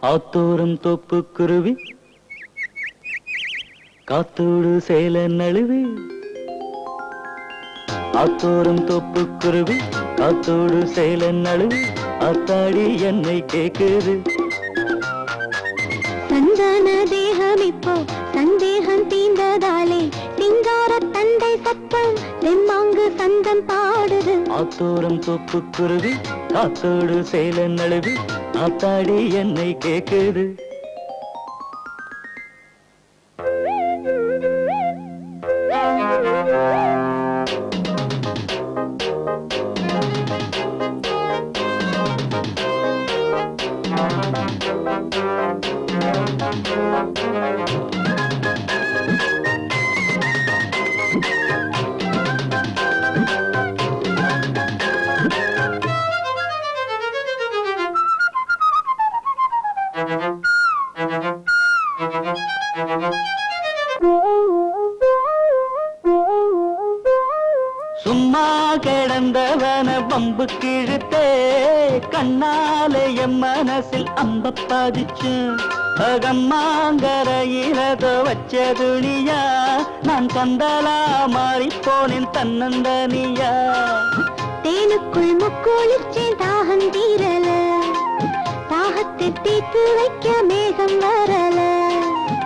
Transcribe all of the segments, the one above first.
ஆத்தோரம் தோப்பு குருவி காத்தோடு சேல நழுவி ஆத்தோரம் தோப்பு குருவி காத்தோடு சேல நழுவி ஆத்தாடி என்னை கேக்குது சந்தான தேகம் இப்போ சந்தேகம் தீந்ததாலே சிங்கார தண்டை சத்தம் தெம்மாங்கு சந்தம் பாடுது ஆத்தோரம் தோப்பு குருவி காத்தோடு சேல நழுவி ஆத்தாடி என்னை கேக்குது சும்மா கிடந்தவன பம்பு கிழித்தே கண்ணாலே என் மனசில் அம்ப பதிச்சு அகம்மாங்கரையிலதோ வச்ச துணியா நான் கந்தலா மாறி போனேன் தன்னந்தனியா தேனுக்குள் முக்குளிச்சேன் தாகம் தீரல தாகத்தை தீர்த்து வைக்க மேகம் வரல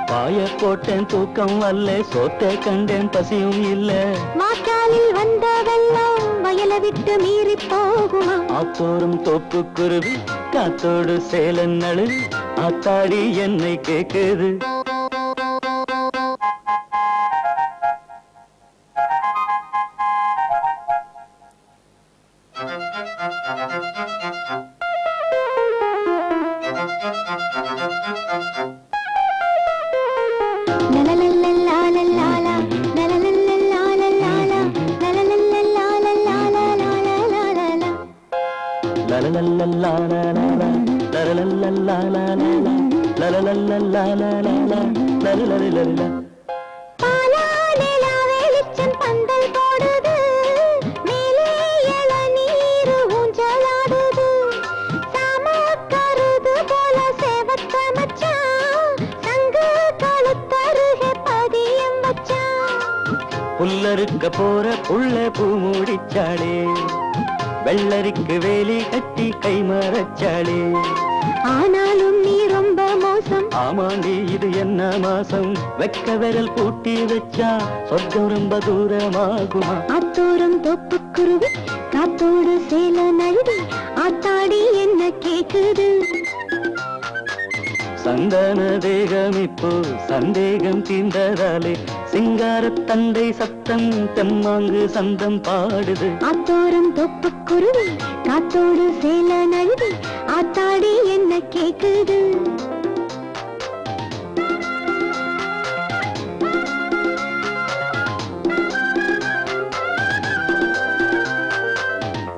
பாய போட்டேன் தூக்கம் வரல சோத்தை கண்டேன் பசியும் இல்ல மாக்காலில் வந்த வெள்ளம் வயல விட்டு மீறி போகுமா ஆத்தோறும் தோப்பு குருவி காத்தோடு சேலன் நழுவி ஆத்தாடி என்னை கேக்குது புல்லறுக்க போற புள்ள பூ மூடிச்சாளே வெள்ளரிக்கு வேலி கட்டி கை மரச்சாளே ஆனாலும் நீ ரொம்ப மோசம் ஆமாண்டி இது என்ன மாசம் வெக்க விரல் பூட்டி வச்சா சொர்க்கம் ரொம்ப தூரமாகுமா ஆத்தோரம் தோப்பு குருவி காத்தோடு சேல நழுவி ஆத்தாடி என்ன கேக்குது சந்தன தேகம் இப்போ சந்தேகம் தீர்ந்ததாலே சிங்கார தண்டை சத்தம் தெம்மாங்கு சந்தம் பாடுது ஆத்தோரம் தோப்பு குருவி காத்தோடு சேல நழுவி ஆத்தாடி என்ன கேக்குது